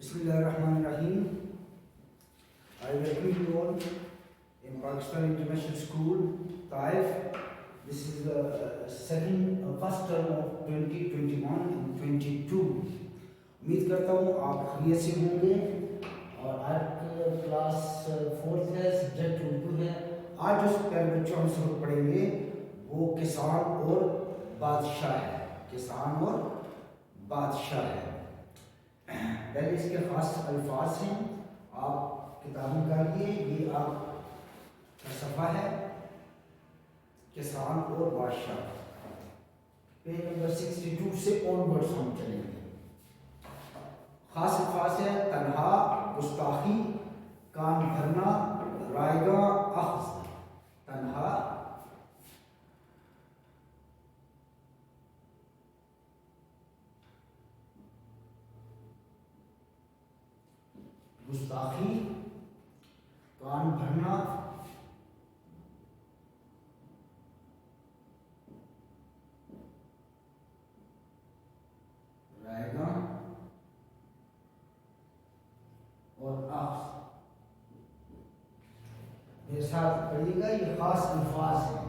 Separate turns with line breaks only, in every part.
Bismillahirrahmanirrahim. I welcome you all in Pakistan International School, Taif. This is the first term of 2021 and 22. उम्मीद करता हूँ आप खैरियत से होंगे और आज क्लास 4th है, सब्जेक्ट उर्दू है। आज जो प्यारे बच्चों हम सबक पढ़ेंगे वो किसान और बादशाह है। किसान और बादशाह है। पहले इसके खास अल्फाज हैं, आप किताब निकालिए। ये आपका सफ़ा है किसान और बादशाह, पेज नंबर 62 से ऑनवर्ड्स हम चलेंगे। खास अल्फाज है तन्हा, गुस्ताखी, कान भरना, रायगा, अख्ज़। तन्हा, गुस्ताखी, कान भरना, रायगा और अख्ज़। मेरे साथ पढ़िएगा, ये खास अल्फाज हैं।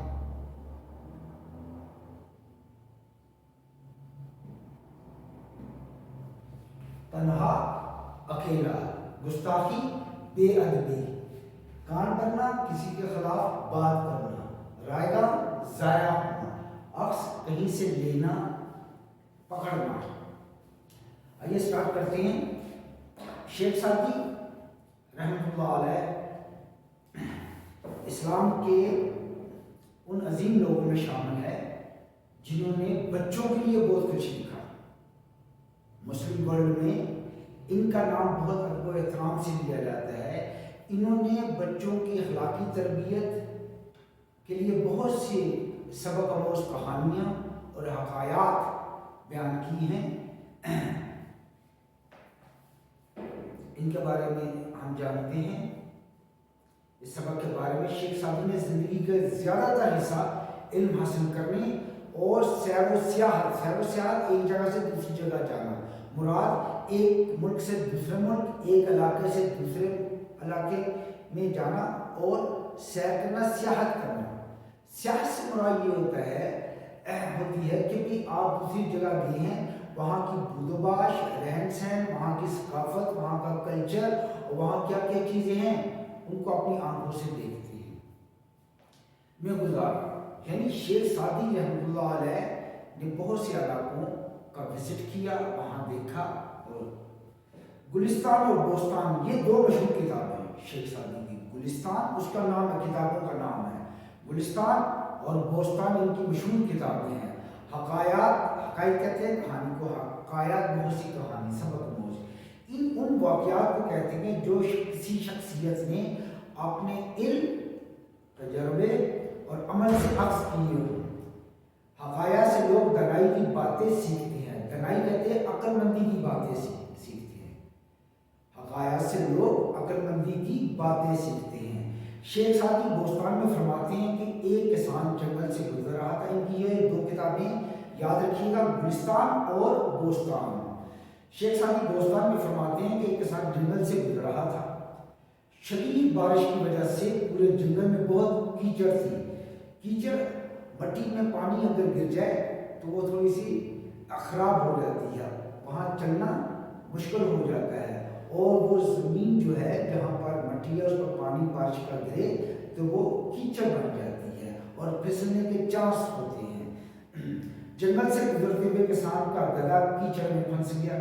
तन्हा अकेला, गुस्ताखी बेअदबी, कान भरना किसी के खिलाफ बात करना, रायगा जाया होना, अक्स कहीं से लेना पकड़ना। आइए स्टार्ट करते हैं। शेख सादी रहमतुल्लाह अलैह इस्लाम के उन अजीम लोगों में शामिल है जिन्होंने बच्चों के लिए बहुत कुछ लिखा। मुस्लिम वर्ल्ड में इनका नाम बहुत अदब और एहतराम से लिया जाता है। इन्होंने बच्चों की अखलाकी तरबियत के लिए बहुत सी सबक आमोज़ कहानियाँ और हकायात बयान की हैं। इनके बारे में हम जानते हैं। इस सबक के बारे में शेख सादी ने ज़िंदगी का ज़्यादातर हिस्सा इल्म हासिल करने और सैर व सियाहत एक जगह से दूसरी जगह जाना, मुराद एक मुल्क से दूसरे मुल्क, एक इलाके से दूसरे इलाके में जाना और सैर करना, सियाहत करना। सियाहत से मुराद ये होती है कि भी आप दूसरी जगह गए हैं, वहाँ की बूदोबाश, रहन सहन, वहाँ की सकाफत, वहाँ का कल्चर और वहाँ क्या क्या चीज़ें हैं उनको अपनी आंखों से देखते हैं। मैं गुजार यानी शेख सादी रहमतुल्लाह अलैह ने बहुत से इलाकों का विजिट किया, वहाँ देखा। और गुलिस्तान और बोस्तान ये दो मशहूर किताबें हैं शेख सादी की। गुलिस्तान उसका नाम है, किताबों का नाम है। गुलिस्तान और बोस्तान इनकी मशहूर किताबें हैं। हकायत कहते हैं कहानी को, हकायत बहुत सी कहानी, सबक मोज। इन उन वाक़यात को कहते हैं जो किसी शख्सियत ने अपने इल्म, तजर्बे और अमल से अक्स किए हो। हकाया से लोग दनाई की बातें सीखते हैं। दनाई कहते हैं अक्लमंदी की बातें सीखते हैं। हकाया से लोग अक्लमंदी की बातें सीखते हैं। शेख सादी बोस्तान में फरमाते हैं कि एक किसान जंगल से गुजर रहा था। इनकी ये दो किताबें याद रखिएगा, गुलिस्तान और बोस्तान। शेख सादी बोस्तान में फरमाते हैं कि एक किसान जंगल से गुजर रहा था। शदीद बारिश की वजह से पूरे जंगल में बहुत कीचड़ थी। कीचड़, मट्टी में पानी अगर गिर जाए तो वो थोड़ी सी खराब हो जाती है, वहाँ चलना मुश्किल हो जाता है। और वो ज़मीन जो है जहाँ पर मट्टी है उस पर पानी बारिश का गिरे तो वो कीचड़ बन जाती है और फिसलने के चांस होते हैं। जंगल से गुजरते हुए किसान का गधा कीचड़ में फंस गया।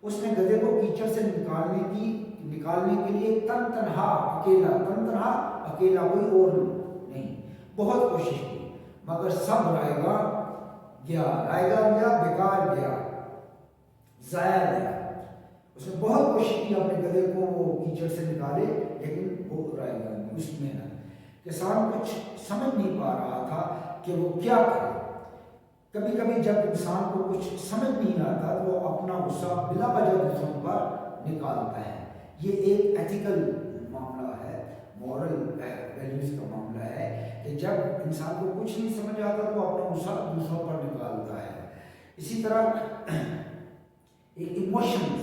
उसने गधे को कीचड़ से निकालने के लिए तनहा अकेला कोई और नहीं बहुत कोशिश की, मगर सब रायगा गया, बेकार गया, जाया गया। उसने बहुत कोशिश की अपने गधे को वो कीचड़ से निकाले, लेकिन वो रायगा नहीं, उसमें ना। किसान कुछ समझ नहीं पा रहा था कि वो क्या करे। कभी कभी जब इंसान को कुछ समझ नहीं आता तो वो अपना गुस्सा बिला वजह दूसरों पर निकालता है। ये एक एथिकल मामला है, मॉरल वैल्यूज का मामला है कि जब इंसान को कुछ नहीं समझ आता तो वो अपना गुस्सा दूसरों पर निकालता है। इसी तरह एक इमोशंस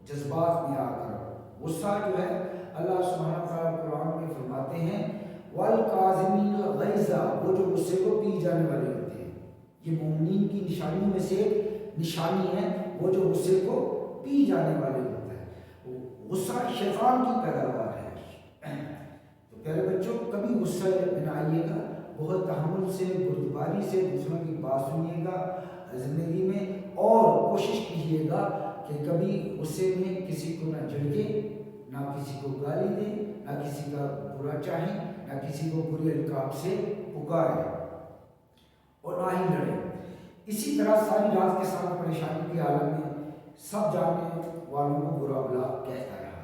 जज्बात में आकर। गुस्सा जो है, अल्लाह सुब्हानहू व तआला कुरान में फरमाते हैं वल काज़िमीन गैज़ा, वो जो गुस्से को पी जाने वाले होते हैं। ये मोमिनीन की निशानियों में से एक निशानी है, वो जो गुस्से को पी जाने वाले होता है। गुस्सा शैतान की पैदावार है। तो प्यारे बच्चों, कभी गुस्सा में आइएगा, बहुत तहम्मुल से, बुर्दबारी से दूसरों की बात सुनिएगा ज़िंदगी में, और कोशिश कीजिएगा कि कभी गुस्से में किसी को ना झिड़के, ना किसी को गाली दे, ना किसी का बुरा चाहे, ना किसी को बुरे अलकाब से पुकारे, और ना ही लड़े। इसी तरह सारी रात के साथ परेशानी के आलम में सब जानने वालों को बुरा भला कहता रहा।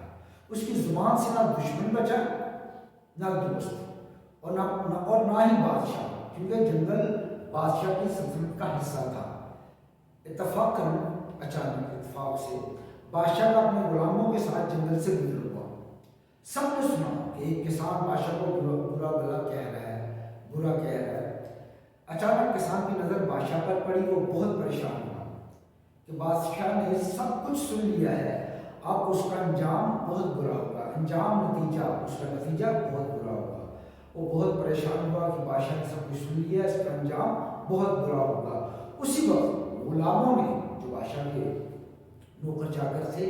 उसकी जुबान से ना दुश्मन बचा, ना दोस्त, और ना ही बादशाह, क्योंकि जंगल बादशाह की सल्तनत का हिस्सा था। इत्तफाकन, अचानक इत्तफाक से बादशाह का अपने गुलामों के साथ जंगल से गुजर हुआ। सबने सुना कि एक किसान बादशाह को बुरा भला कह रहा है, बुरा कह रहा है। अचानक किसान की नज़र बादशाह पर पड़ी। वो बहुत परेशान हुआ कि बादशाह ने सब कुछ सुन लिया है, अब उसका अंजाम बहुत बुरा होगा, उसका नतीजा बहुत बुरा होगा। वो बहुत परेशान हुआ कि बादशाह ने सब कुछ सुन लिया, इसका अंजाम बहुत बुरा होगा। उसी वक्त गुलामों ने, जो बादशाह के नौकर चाकर थे,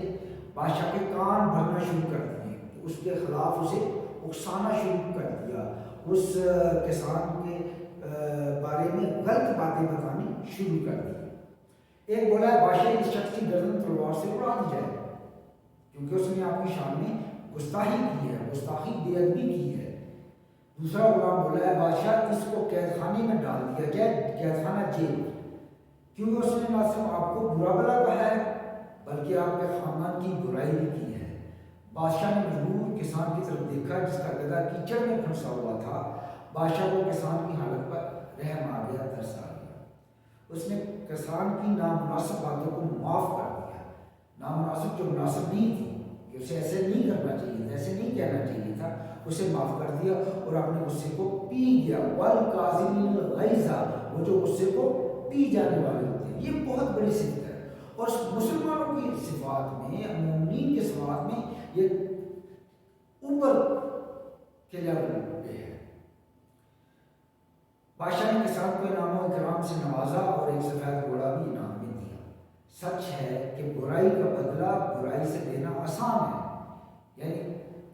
बादशाह के कान भरना शुरू कर दिए, उसके खिलाफ उसे उकसाना शुरू कर दिया, उस किसान के बारे में गलत बातें बतानी शुरू कर दी। एक बोला है बादशाह इस शख्स की गर्दन तलवार से उड़ा दी जाए, क्योंकि उसने आपकी शान में गुस्ताखी की है, गुस्ताखी बेअदबी की है। दूसरा गुलाम बोला है बादशाह इसको कैद खाने में डाल दिया जाए, कैद खाना जेल, क्योंकि उसने ना सिर्फ आपको बुरा भला कहा है बल्कि आपके खानदान की बुराई भी की है। बादशाह ने मजबूर किसान की तरफ देखा जिसका गधा कीचड़ में फंसा हुआ था। बादशाह को किसान की हालत पर रहम आ गया, तरस आ गया। उसने किसान की नामुनासिब बातों को माफ़ कर दिया। नामुनासिब जो मुनासिब नहीं थी, कि उसे ऐसे नहीं करना चाहिए था, ऐसे नहीं कहना चाहिए था, उसे माफ़ कर दिया और अपने गुस्से को पी गया। वल काज़िमीन गैज़ा, वो जो गुस्से को पी जाने वाले होते हैं। ये बहुत बड़ी सिफत है, और मुसलमानों की सिफात में, मोमिनीन के सिफात में ये ऊपर के लेवल पे है। बादशाह ने किसान को इनाम इकराम से नवाजा और एक सफ़ेद घोड़ा भी इनाम में दिया। सच है कि बुराई का बदला बुराई से देना आसान है, यानी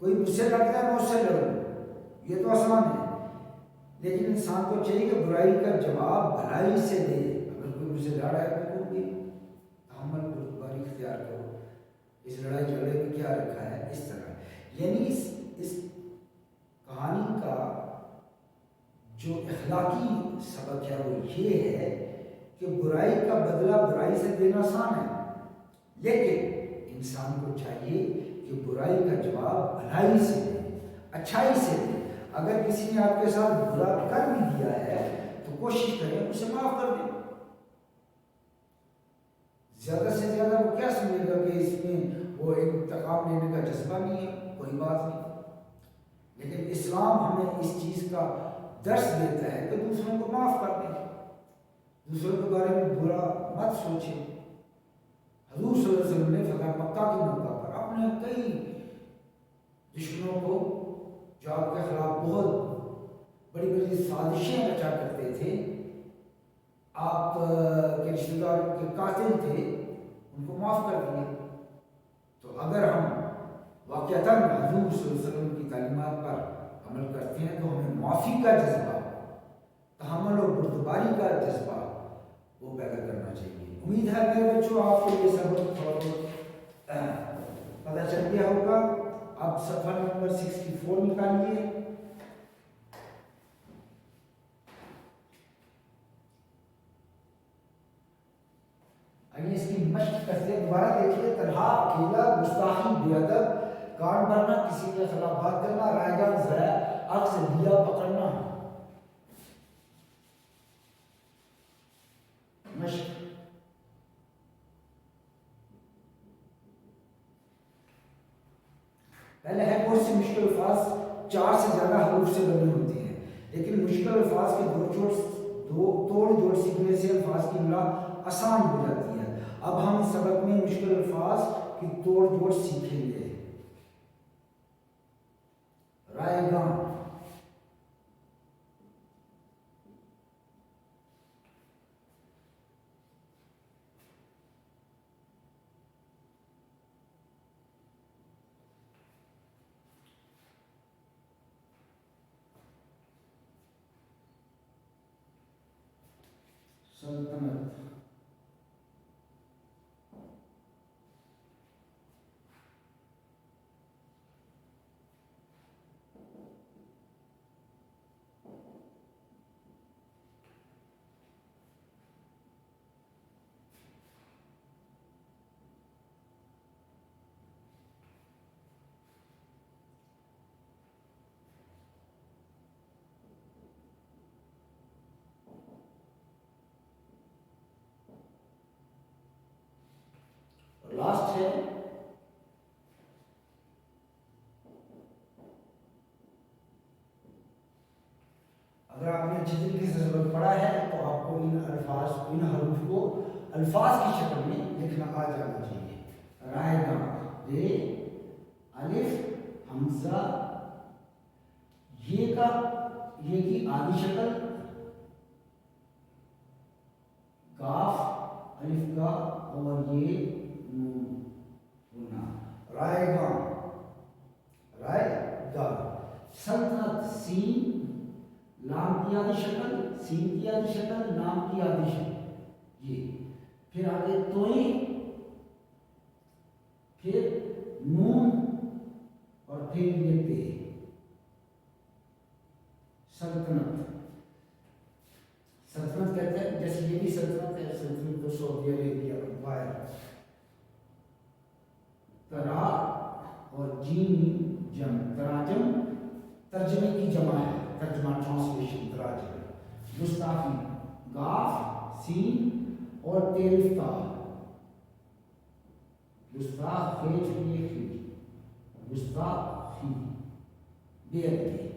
कोई मुझसे लड़ता है मैं उससे लड़ूं, ये तो आसान है, लेकिन इंसान को चाहिए कि बुराई का जवाब भलाई से दे। अगर कोई मुझसे लड़ा है तो भी तहम्मुल बुर्दबारी इख्तियार करो, इस लड़ाई झगड़े में क्या रखा है, इस तरह। यानी इस कहानी का जो अखलाकी सबक है वो ये है कि बुराई का बदला बुराई से देना आसान है, लेकिन इंसान को चाहिए कि बुराई का जवाब भलाई से दे, अच्छाई से दे। अगर किसी ने आपके साथ बुरा कर भी दिया है तो कोशिश करें उसे माफ कर दें। ज्यादा से ज्यादा वो क्या समझेगा कि इसमें वो इंतकाम लेने का जज्बा नहीं है, कोई बात नहीं। लेकिन इस्लाम हमें इस चीज़ का दर्श देता है कि दूसरों को माफ़ कर दें, दूसरों के बारे में बुरा मत सोचें। हज़ूर सल्लल्लाहु अलैहि वसल्लम ने फतह मक्का के मौका पर अपने कई दुश्मनों को, जो आपके खिलाफ बहुत बड़ी बड़ी साजिशें रचा करते थे, आप के रिश्तेदार के कातिल थे, उनको माफ़ कर दिए। तो अगर हम वाक़अतन हज़ूर सल्लल्लाहु अलैहि वसल्लम की तालीमात पर अमल करते हैं तो हमें माफ़ी का जज्बा, तहम्मुल और बुर्दबारी का जज्बा वो पैदा करना चाहिए। उम्मीद है मेरे बच्चों आपको ये सबक थोड़ा पता चल गया होगा। अब सफ़ा नंबर 64 निकालिए। आइए इसकी मश्क करते दोबारा देखिए। तन्हा, अकेला, गुस्ताखी, बेअदब, कान भरना, किसी के खिलाफ बात करना, रायगान ज़रा, अक्स लिया पकड़ना। मश्क। पहले है बहुत सी मुश्किल अल्फाज 4 से ज़्यादा हरूफ से बने होते हैं, लेकिन मुश्किल अल्फाज के तोड़ जोड़ सीखने से अल्फाज की इमला आसान हो जाती है। अब हम इस सबक में मुश्किल अल्फाज की तोड़ जोड़ सीखेंगे। रायगा, सल्तनत, लास्ट है अगर आपने अच्छी तरीके से सबक पढ़ा है तो आपको इन हरूफ को अल्फाज की शक्ल में लिखना आ जाना चाहिए। रायगा, रे, अलिफ, हमजा, ये की आधी शक्ल, काफ, अलिफ का और ये नून, रायगा, रायगा। सल्तनत, सीन, लाम की आधी शक्ल, सीन की आधी शक्ल, लाम की आधी शक्ल, ये फिर आगे तोई, फिर नून और फिर ये पे। सल्तनत, सल्तनत कहते हैं, जैसे ये भी सल्तनत है, सल्तनत तो सऊदी अरेबिया वायर। तरा और जीम जम, तराजम तर्जमे की जमा है, तर्जमा ट्रांसलेशन तराजम। गुस्ताखी, गाफ, सीन और तेल्फता, गुस्ताखी, गुस्ताखी, बेअदबी,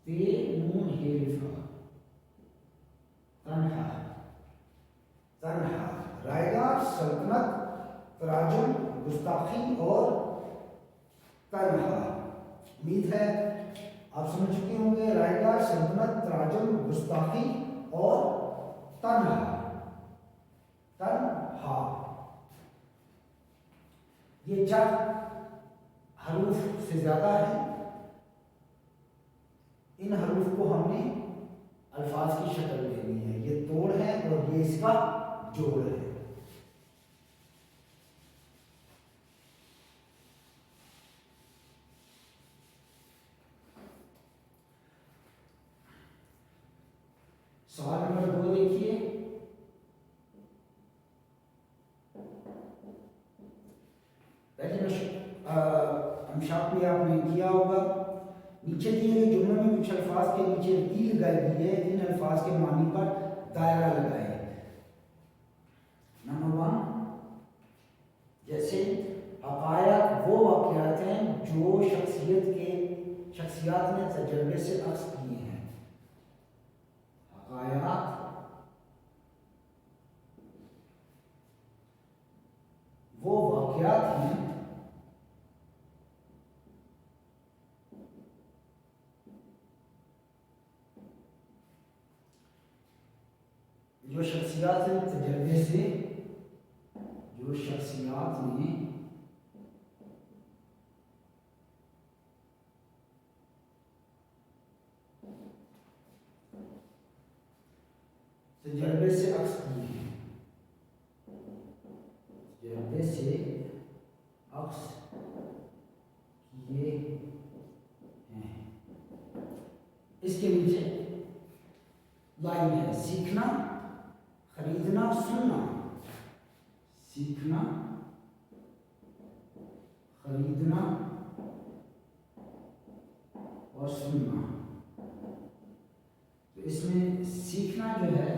ते नून हेलिफा, तन्हा, तन्हा। रायगा, सल्तनत, तराजुम, गुस्ताखी और तन्हा। उम्मीद है आप समझ चुके होंगे। रायगा, सल्तनत, तराजुम, गुस्ताखी और तन्हा, तन्हा। ये 4 हरूफ से ज्यादा है। इन हरूफ को हमने अल्फाज की शक्ल देनी है। ये तोड़ है और ये इसका जोड़ है। सवाल नंबर 2 देखिए। अंशाप में आपने किया होगा, नीचे दिए गए जुमलों में कुछ अल्फाज के नीचे तीर लगाई गई है, इन अल्फाज के मानी पर दायरा लगाए। नंबर 1, जैसे हकायक वो वाक़यात हैं जो शख्सियात ने तजर्बे से अक्स किए हैं। हकायक वो वाक़यात हैं जो शख्सियात ने तजर्बे से, जो शख्सियात ने तजर्बे से अक्स किए हैं, तजर्बे से अक्स किए हैं। इसके नीचे लाइन है, सीखना, खरीदना, सुनना। सीखना, खरीदना और सुनना। तो इसमें सीखना जो है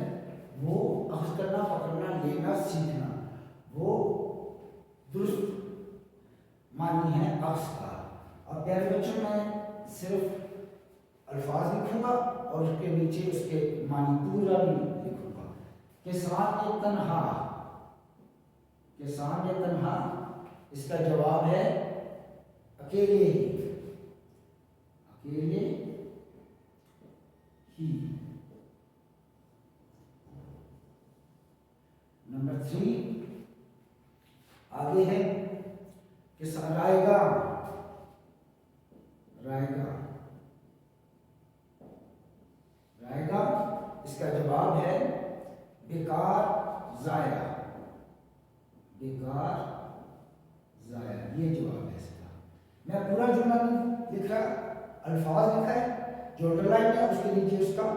वो अख्ज़ करना, पकड़ना, लेना, सीखना, वो दुरुस्त मानी है अक्स का। अब प्यारे बच्चों, मैं सिर्फ अल्फाज लिखूंगा और उसके नीचे उसके मानी पूरा भी लिखूंगा। किसान तन्हा, किसान तन्हा इसका जवाब है अकेले ही, अकेले ही। नंबर 3 आगे है कि रायगा, रायगा, रायगा, इसका जवाब है बेकार जाया, बेकार जाया, ये जवाब है इसका। मैं पूरा जुमला नहीं लिख रहा, अल्फाज लिखा है, जो अंडरलाइन है उसके नीचे उसका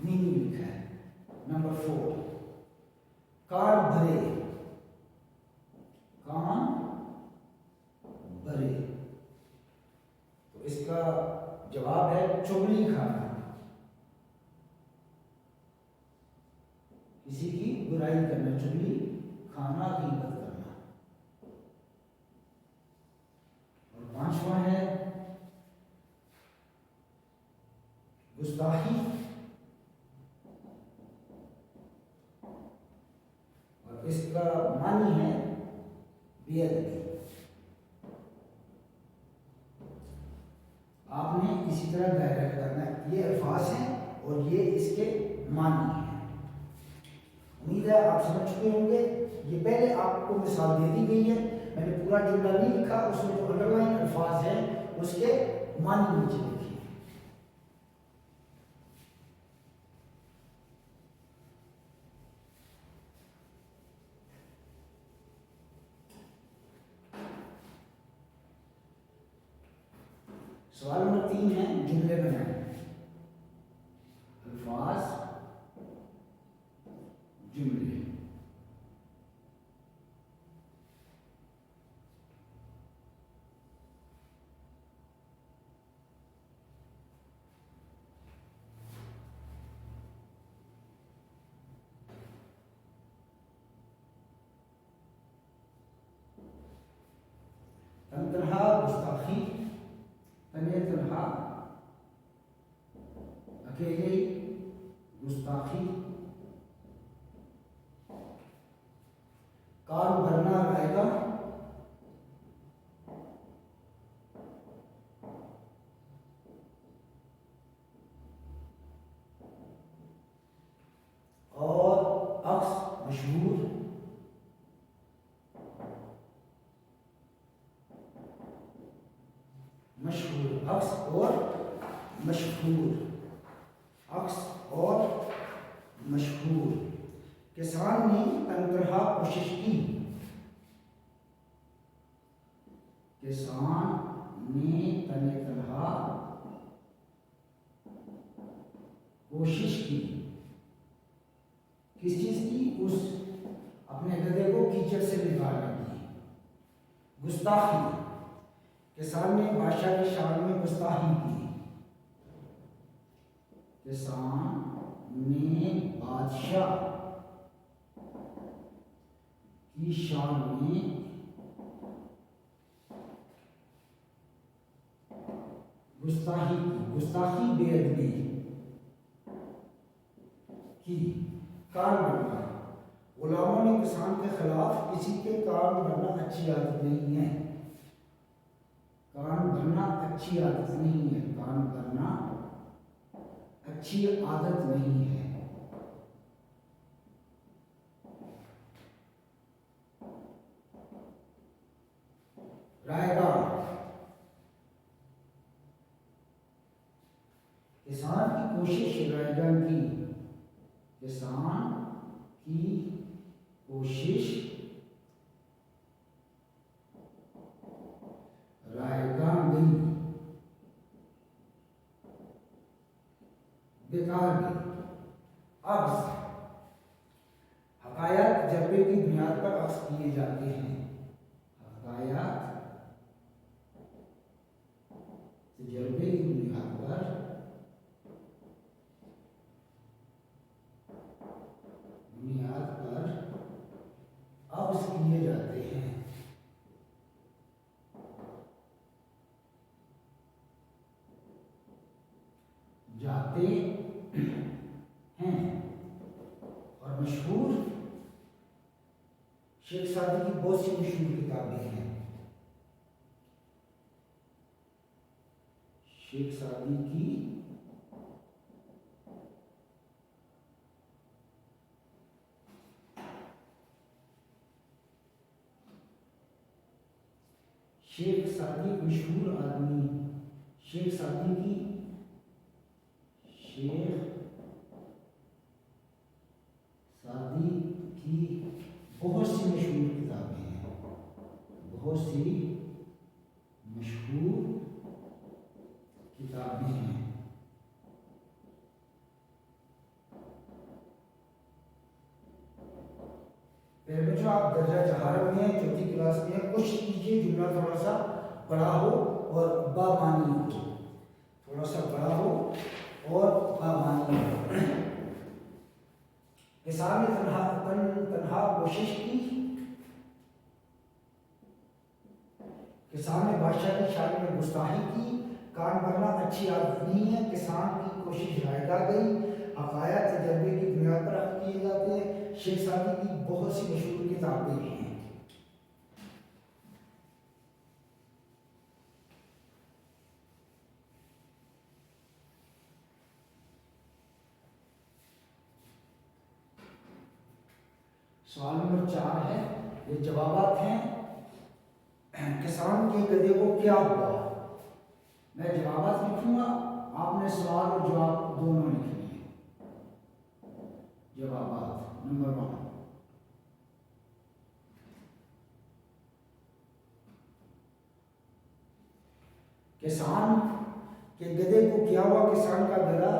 मीनिंग लिखा है। नंबर 4 कान भरे, कान भरे, तो इसका जवाब है चुगली खाना, किसी की बुराई करना, चुगली खाना, गीबत करना। और 5वां है गुस्ताखी, और इसका मानी है बेअदबी। आपने इसी तरह डायरेक्ट करना है, ये अल्फाज हैं और ये इसके मानी हैं। उम्मीद है आप समझ चुके होंगे। ये पहले आपको मिसाल दे दी गई है, मैंने पूरा जुमला नहीं लिखा, उसमें जो अंडरलाइन अल्फाज हैं उसके मानी नीचे लिखे। सवाल नंबर 3 है जुमले बनाए, अल्फाज जुमले। तनहा गुस्ताखी, तने तनहा अकेले, गुस्ताखी, कान भरना रायगा, और अक्स मशहूर, मशहूर, अक्स और मशहूर, अक्स और मशहूर। किसान ने तनतनहा कोशिश की, किसान ने तनतनहा कोशिश की, किस चीज की? उस अपने गधे को कीचड़ से निकालने की। गुस्ताखी, किसान ने बादशाह की शान में गुस्ताखी की, किसान ने बादशाह की शान में गुस्ताखी की, गुस्ताखी बेअदबी की। कान भरना, गुलामों ने किसान के खिलाफ किसी के कान भरना अच्छी आदत नहीं है, कान भरना अच्छी आदत नहीं है, कान भरना अच्छी आदत नहीं है। रायगा, किसान की कोशिश रायगा की, किसान की कोशिश रायगा गई, बेकार गई। अब हकायत जर्बे की बुनियाद पर अक्स किए जाते हैं, हकायत तजर्बे की बुनियाद पर अक्स किए जाते हैं। जाते हैं। और मशहूर शेख सादी की बहुत सी मशहूर किताबें हैं। शेख सादी की शेख सादी मशहूर आदमी, शेख सादी की बहुत सी मशहूर किताबें हैं, बहुत सी मशहूर किताबें हैं। बच्चों आप दर्जा जहार में हैं, चौथी क्लास में हैं, कोशिश कीजिए जुमला थोड़ा सा बड़ा हो और बामानी हो, थोड़ा सा बड़ा हो और बामानी हो। किसान ने तनहा कोशिश की, किसान ने बादशाह की शादी में गुस्ताखी की, कान भरना अच्छी आदत नहीं है, किसान की कोशिश रायगा गई, अकाया तजर्बे की बुनियाद पर अमल किए जाते हैं। शेख सादी की बहुत सी मशहूर किताबें हैं। सवाल नंबर 4 है, ये जवाबात हैं। किसान के गधे को क्या हुआ? मैं जवाबात लिखूंगा, आपने सवाल और जवाब दोनों लिखने हैं। जवाबात नंबर 1, किसान के गधे को क्या हुआ? किसान का गधा,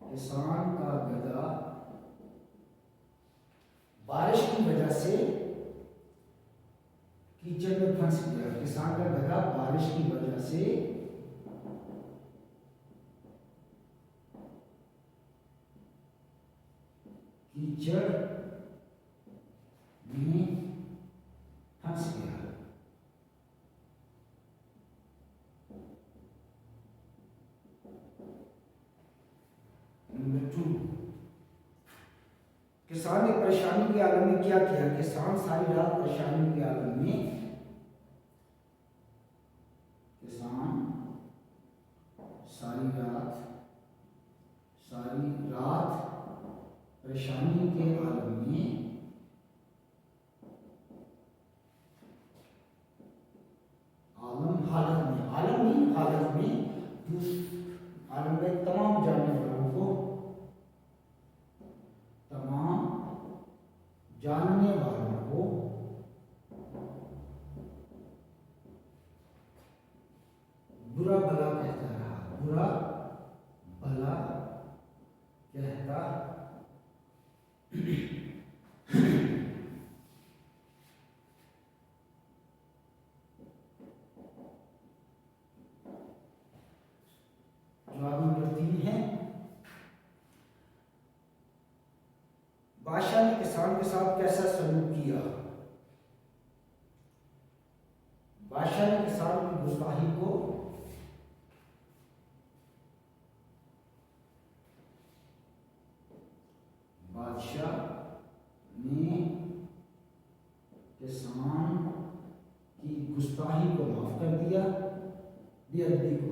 किसान का गधा बारिश की वजह से कीचड़ में फंस गया। किसान का गधा बारिश की वजह से कीचड़ में फंस गया। नंबर 2, किसान ने परेशानी के आलम में क्या किया? किसान सारी रात परेशानी के आलम में, किसान सारी रात परेशानी के आलम में हालत में तमाम जानने वालों को बुरा भला कहता रहा, बुरा भला कहता जवाब नंबर 3 है, बादशाह ने किसान के साथ कैसा सलूक किया? बादशाह ने किसान की गुस्ताखी को बादशाह ने किसान की गुस्ताखी को माफ कर दिया, बेअदबी को।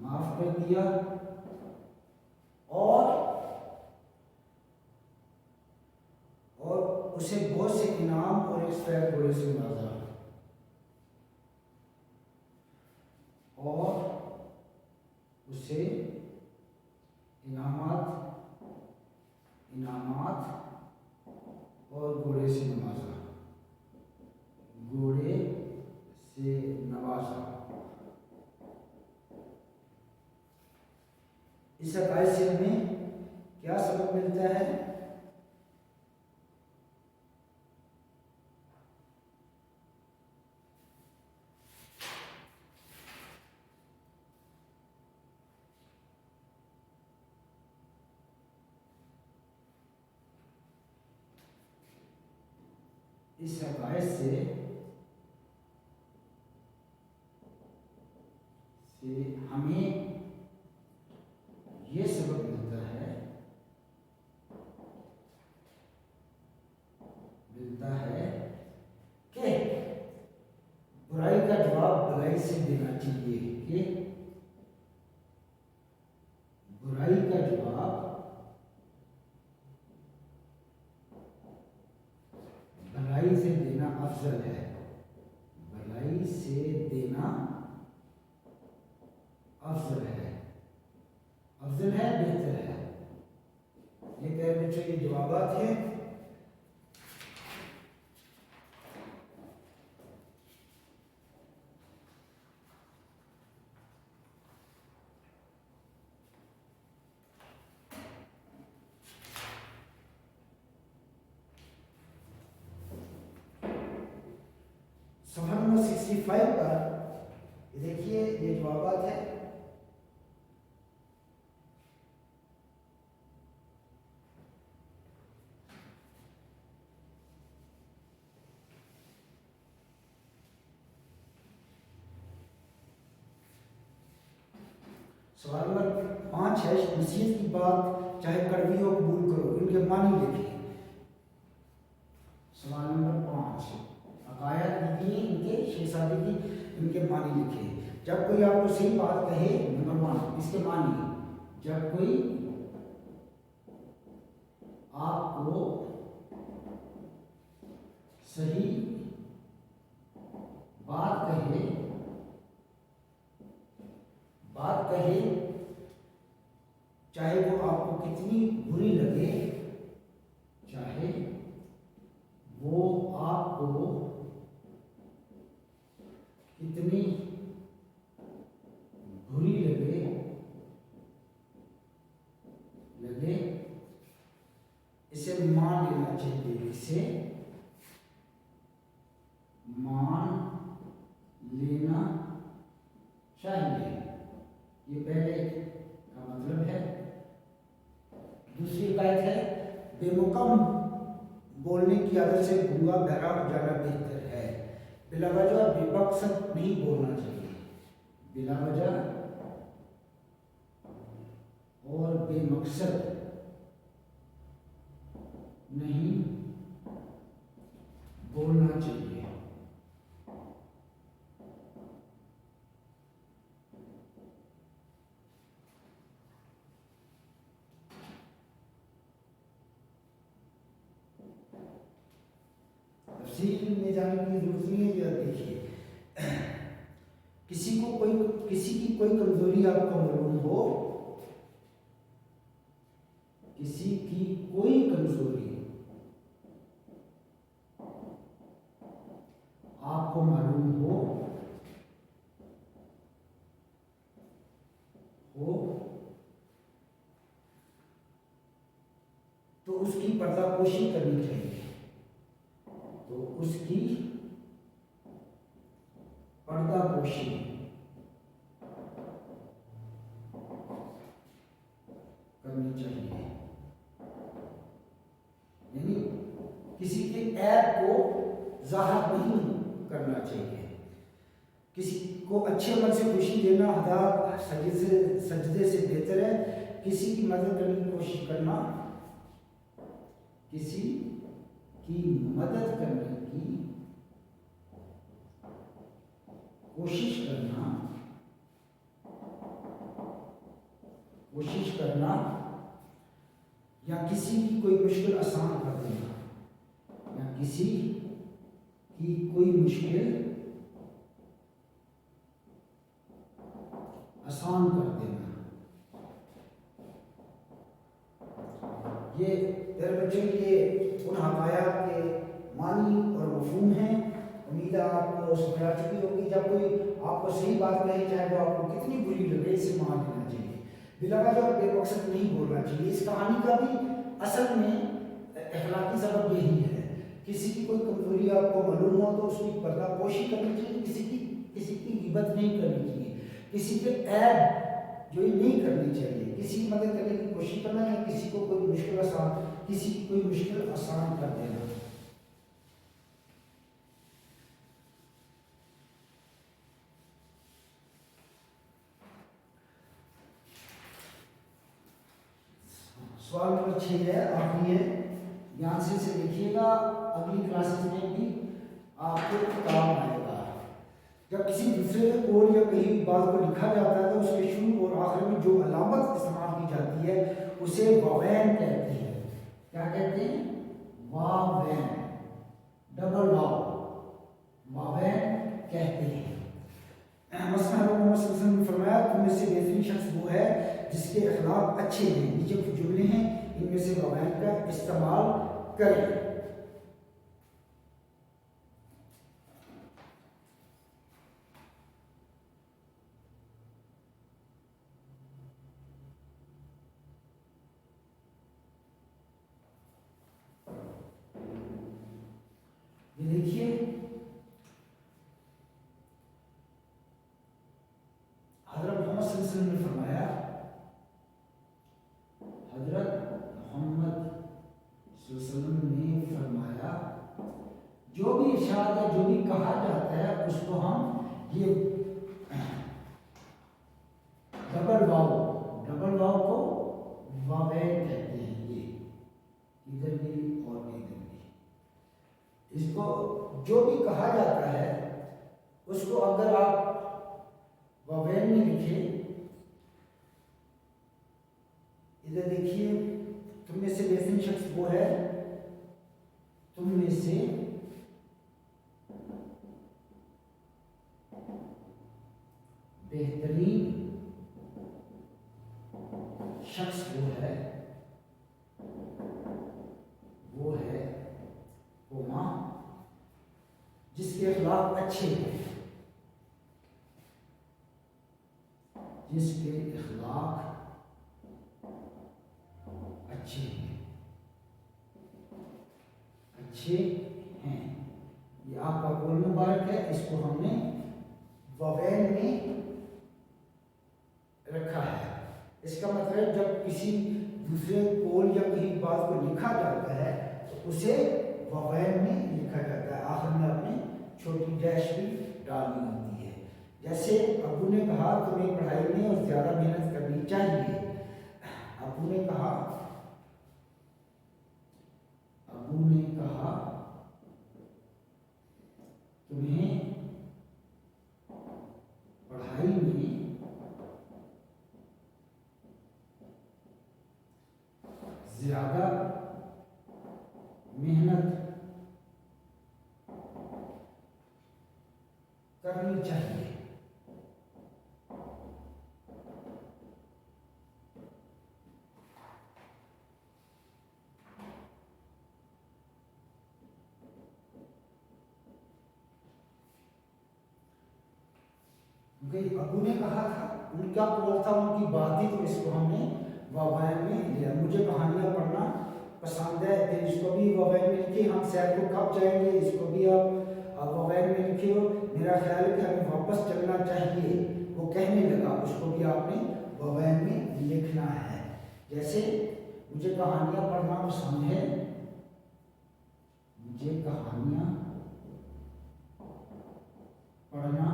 माफ कर दिया और उसे बहुत से इनाम और एक सफेद घोड़े से नवाजा, और उसे इनामात और घोड़े से नवाजा, घोड़े से नवाजा। इस हकायत से हमें क्या सबक मिलता है? इस हकायत से हमें ये सबक मिलता है कि बुराई का जवाब बुराई से देना चाहिए, कि बुराई का जवाब भलाई से देना अफजल है, भलाई से देना अफजल है, अफजल है, बेहतर है। ये प्यारे बच्चों ये जवाबात हैं। सवाल नंबर 65 पर देखिए ये जवाबात है। सवाल नंबर 5 है, नसीहत की बात चाहे कड़वी हो कबूल करो, इनके मानी लिखिए। सवाल नंबर 5 हकायत लिखिए, इनके शेषादी की इनके मानी लिखिए। जब कोई आपको सही बात कहे, नंबर 1 इसके मानी, जब कोई आपको सही बात कहे चाहे वो आपको कितनी बुरी लगे, चाहे वो आपको कितनी बुरी लगे इसे मान लेना चाहिए, इसे मान लेना चाहिए। ये पहले का मतलब है। दूसरी हकायत है, बेमुकाम बोलने की आदत से गूंगा बहरा हो जाना बेहतर है। बिला वजह बेमकसद नहीं बोलना चाहिए, बिला वजह और बेमकसद नहीं बोलना चाहिए। तफसील में जाने की जरूरत नहीं है। यह देखिए, किसी की कोई कमजोरी आपको मालूम हो, किसी की कोई कमजोरी आपको मालूम हो तो उसकी पर्दापोशी करनी चाहिए, तो उसकी पर्दापोशी करनी चाहिए। यानी किसी के ऐब को जाहिर नहीं करना चाहिए। किसी को अच्छे मन से खुशी देना अदा सजदे से बेहतर है। किसी की मदद करने की कोशिश करना, किसी की मदद करने की कोशिश करना या किसी की कोई मुश्किल आसान कर देना, या किसी की कोई मुश्किल आसान कर देना। ये तेरे बच्चों ये उन हकायत के मानी और मफहूम हैं। उम्मीद है आपको समझ आ चुकी होगी। जब कोई आपको सही बात कहे, चाहे वो आपको कितनी बुरी लगे, इसे मान लेना चाहिए, बिलावजह और बेमकसद नहीं बोलना चाहिए। इस कहानी का भी असल में अखलाकी सबक यही है। किसी की कोई कमजोरी आपको मालूम हो तो उसकी पर्दापोशी करनी चाहिए, किसी की गिबत नहीं करनी चाहिए, किसी के ऐब जो ये नहीं करनी चाहिए, किसी की मदद करने की कोशिश करना या किसी को कोई मुश्किल आसान कर देना। सवाल नंबर 6 है, आखिरी है, ध्यान से इसे देखिएगा, अगली क्लासेस में भी आपको काम आएगा। जब किसी दूसरे कोड या कहीं बात को लिखा जाता है तो उसके शुरू और आखिर में जो अलामत इस्तेमाल की जाती है उसे वावैन कहते हैं। क्या कहते हैं? वावैन, डबल वाव, वावैन कहते हैं। मसलन ने फरमाया तुम में से बेहतरीन शख्स वो है जिसके अखलाक अच्छे हैं। नीचे कुछ जुमले हैं, इनमें से वावैन का इस्तेमाल करें। ये देखिए, हजरत मोहम्मद सल्लल्लाहु अलैहि वसल्लम ने फरमाया, हजरत मोहम्मद सल्लल्लाहु अलैहि वसल्लम ने फरमाया, जो भी इरशाद है, जो भी कहा जाता है उसको हम ये डबल वाव को वावैन कहते हैं। ये इधर भी और इधर भी, इसको जो भी कहा जाता है उसको अगर आप वावैन में लिखे, इधर देखिए, तुम में से बेहतरीन शख्स वो है, तुम में से बेहतरीन शख्स वो है कोमा जिसके अखलाक अच्छे हैं, जिसके अखलाक अच्छे हैं। ये आपका कौल मुबारक है, इसको हमने वावैन में रखा है। इसका मतलब जब किसी दूसरे कौल या कहीं बात को लिखा जाता है तो उसे वावैन में लिखा जाता है, आखिर में आपने छोटी डैश भी डालनी होती है। जैसे अबू ने कहा तुम्हें पढ़ाई में और ज़्यादा मेहनत करनी चाहिए। अबू ने कहा तुम्हें पढ़ाई में ज़्यादा मेहनत करनी चाहिए। अबू ने कहा था, उनका कौल था, उनकी बात ही, तो इसको हमने वावैन में लिया। मुझे कहानियां पढ़ना पसंद है, तो इसको भी वावैन में लिखिए। हम सैर को कब जाएंगे, इसको भी आप वावैन में लिखे हो। मेरा ख्याल है कि हमें वापस चलना चाहिए, वो कहने लगा, उसको भी आपने वावैन में लिखना है। जैसे मुझे कहानियां पढ़ना पसंद है, मुझे कहानियां पढ़ना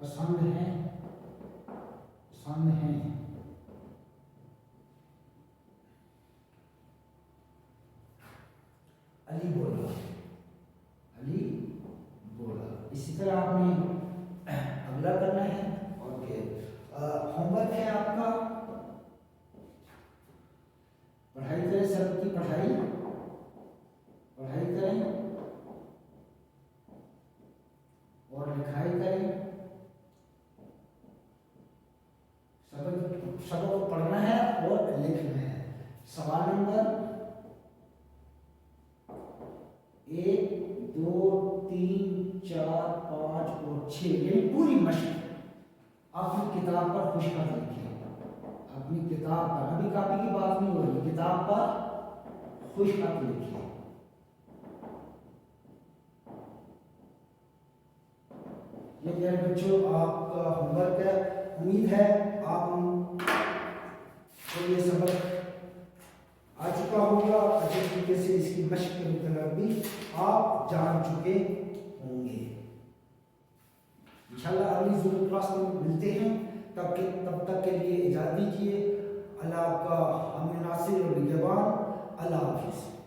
पसंद है। अली बोला। इसी तरह आपने अगला करना है। और होमवर्क है आपका, पढ़ाई करें, सब की पढ़ाई करें और लिखाई करें। सबक को पढ़ना है और लिखना है। सवाल नंबर 1, 2, 3, 4, 5 और 6, यानी पूरी मशक अपनी किताब पर खुशखत लिखिए। अपनी किताब पर, अभी कॉपी की बात नहीं हो रही, किताब पर खुशखत लिखिए। ये मेरे बच्चों आपका होमवर्क है। उम्मीद है आप तो ये सबक आ चुका होगा, अच्छे तरीके से इसकी मशक के मतलब भी आप जान चुके होंगे। इंशाल्लाह अगली ज़रूर क्लास में मिलते हैं, तब तक के लिए इजाज़त दीजिए। अल्लाह आपका हमें नासिर और निगहबान। अल्लाह हाफिज़।